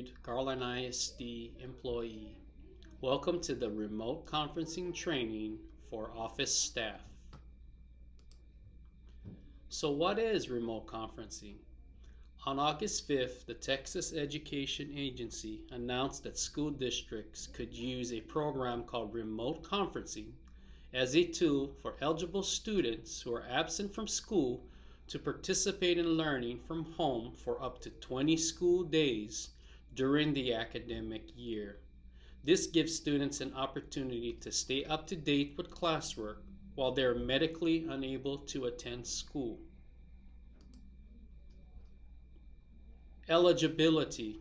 Reed, Garland ISD employee. Welcome to the remote conferencing training for office staff. So what is remote conferencing? On August 5th, the Texas Education Agency announced that school districts could use a program called remote conferencing as a tool for eligible students who are absent from school to participate in learning from home for up to 20 school days during the academic year. This gives students an opportunity to stay up to date with classwork while they are medically unable to attend school. Eligibility.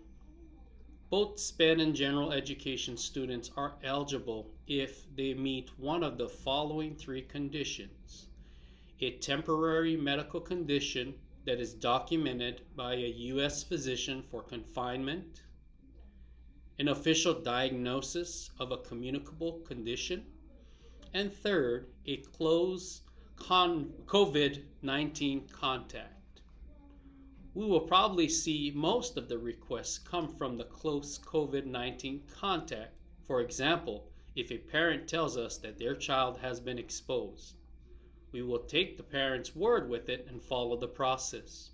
Both SPED and general education students are eligible if they meet one of the following three conditions: a temporary medical condition that is documented by a U.S. physician for confinement, an official diagnosis of a communicable condition, and third, a close COVID-19 contact. We will probably see most of the requests come from the close COVID-19 contact. For example, if a parent tells us that their child has been exposed, we will take the parent's word with it and follow the process.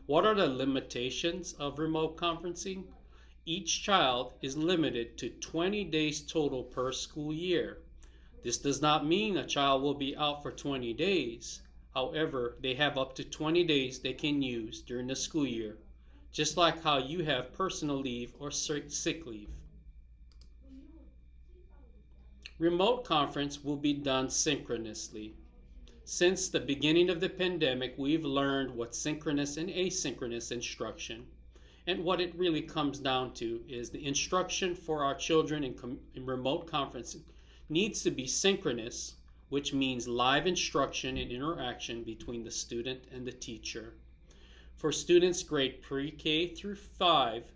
What are the limitations of remote conferencing? Each child is limited to 20 days total per school year. This does not mean a child will be out for 20 days. However, they have up to 20 days they can use during the school year, just like how you have personal leave or sick leave. Remote conference will be done synchronously. Since the beginning of the pandemic, we've learned what synchronous and asynchronous instruction, and what it really comes down to is the instruction for our children in remote conferencing needs to be synchronous, which means live instruction and interaction between the student and the teacher. For students grade pre-K through 5,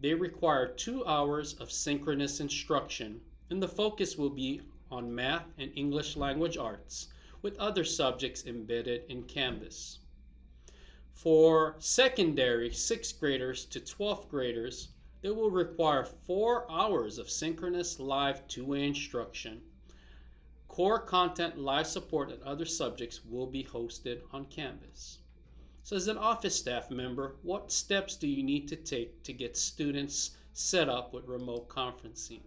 they require 2 hours of synchronous instruction, and the focus will be on math and English language arts, with other subjects embedded in Canvas. For secondary 6th graders to 12th graders, they will require 4 hours of synchronous live two-way instruction. Core content live support and other subjects will be hosted on Canvas. So as an office staff member, what steps do you need to take to get students set up with remote conferencing?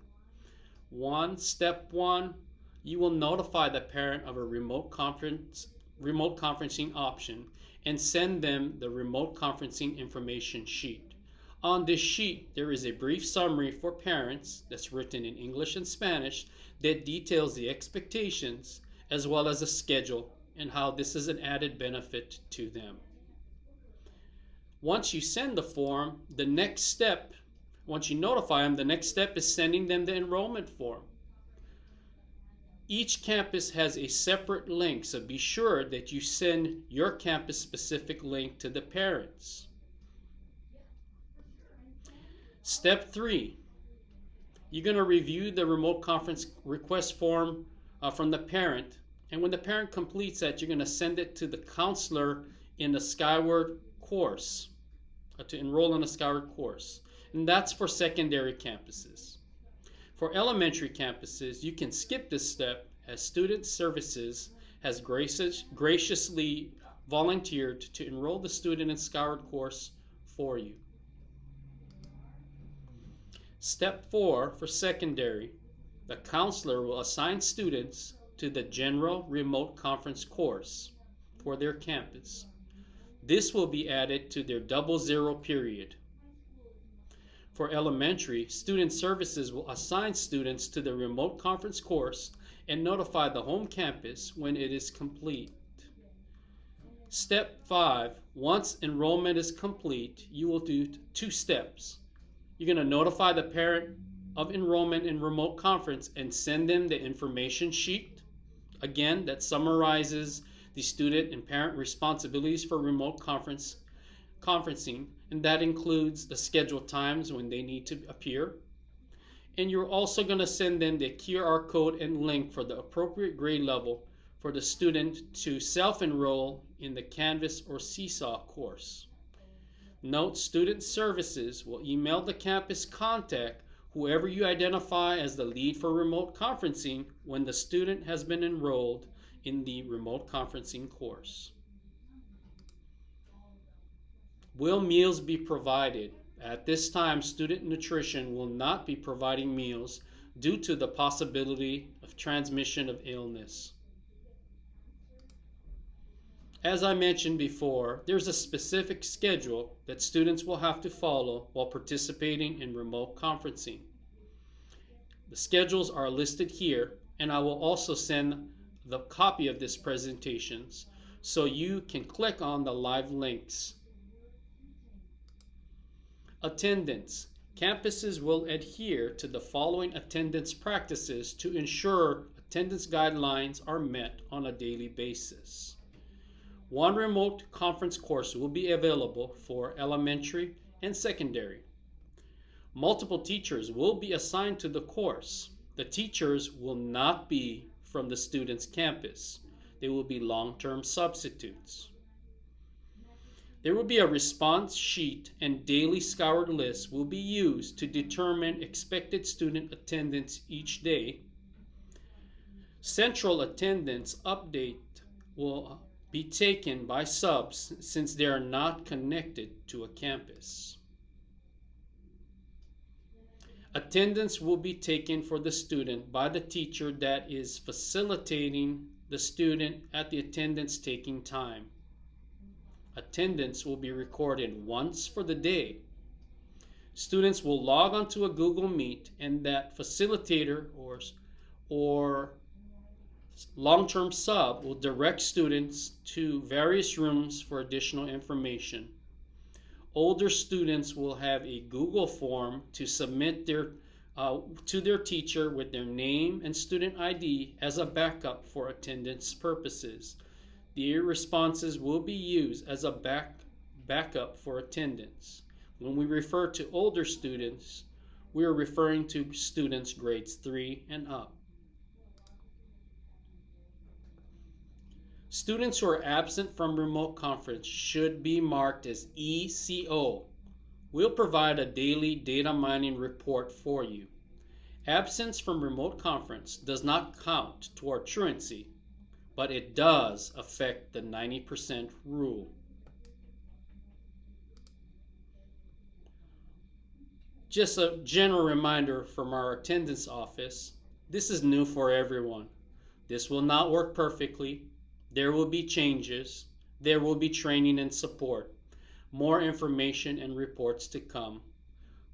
Step one, you will notify the parent of a remote conferencing option and send them the remote conferencing information sheet. On this sheet, there is a brief summary for parents that's written in English and Spanish that details the expectations as well as a schedule and how this is an added benefit to them. Once you send the form, once you notify them, the next step is sending them the enrollment form. Each campus has a separate link, so be sure that you send your campus-specific link to the parents. Step 3, you're going to review the remote conference request form from the parent, and when the parent completes that, you're going to send it to the counselor in the Skyward course, to enroll in a Skyward course, and that's for secondary campuses. For elementary campuses, you can skip this step as Student Services has graciously volunteered to enroll the student in Skyward course for you. Step 4, for secondary, the counselor will assign students to the General Remote Conference course for their campus. This will be added to their 00 period. For elementary, Student Services will assign students to the Remote Conference course and notify the home campus when it is complete. Step 5, once enrollment is complete, you will do 2 steps. You're going to notify the parent of enrollment in remote conference and send them the information sheet, again, that summarizes the student and parent responsibilities for remote conferencing, and that includes the scheduled times when they need to appear. And you're also going to send them the QR code and link for the appropriate grade level for the student to self-enroll in the Canvas or Seesaw course. Note, student services will email the campus contact whoever you identify as the lead for remote conferencing when the student has been enrolled in the remote conferencing course. Will meals be provided? At this time, student nutrition will not be providing meals due to the possibility of transmission of illness. As I mentioned before, there's a specific schedule that students will have to follow while participating in remote conferencing. The schedules are listed here, and I will also send the copy of this presentation so you can click on the live links. Attendance. Campuses will adhere to the following attendance practices to ensure attendance guidelines are met on a daily basis. One remote conference course will be available for elementary and secondary. Multiple teachers will be assigned to the course. The teachers will not be from the student's campus. They will be long-term substitutes. There will be a response sheet, and daily scoured lists will be used to determine expected student attendance each day. Central attendance update will be taken by subs since they are not connected to a campus. Attendance will be taken for the student by the teacher that is facilitating the student at the attendance taking time. Attendance will be recorded once for the day. Students will log onto a Google Meet, and that facilitator or long-term sub will direct students to various rooms for additional information. Older students will have a Google form to submit to their teacher with their name and student ID as a backup for attendance purposes. The responses will be used as a backup for attendance. When we refer to older students, we are referring to students grades 3 and up. Students who are absent from remote conference should be marked as ECO. We'll provide a daily data mining report for you. Absence from remote conference does not count toward truancy, but it does affect the 90% rule. Just a general reminder from our attendance office, this is new for everyone. This will not work perfectly. There will be changes. There will be training and support. More information and reports to come.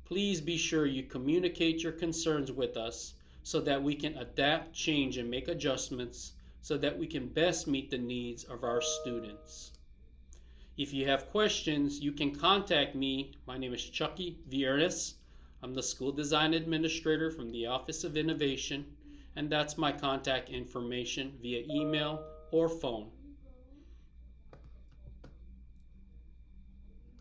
Please be sure you communicate your concerns with us so that we can adapt, change, and make adjustments so that we can best meet the needs of our students. If you have questions, you can contact me. My name is Chucky Viernes. I'm the School Design Administrator from the Office of Innovation, and that's my contact information via email or phone.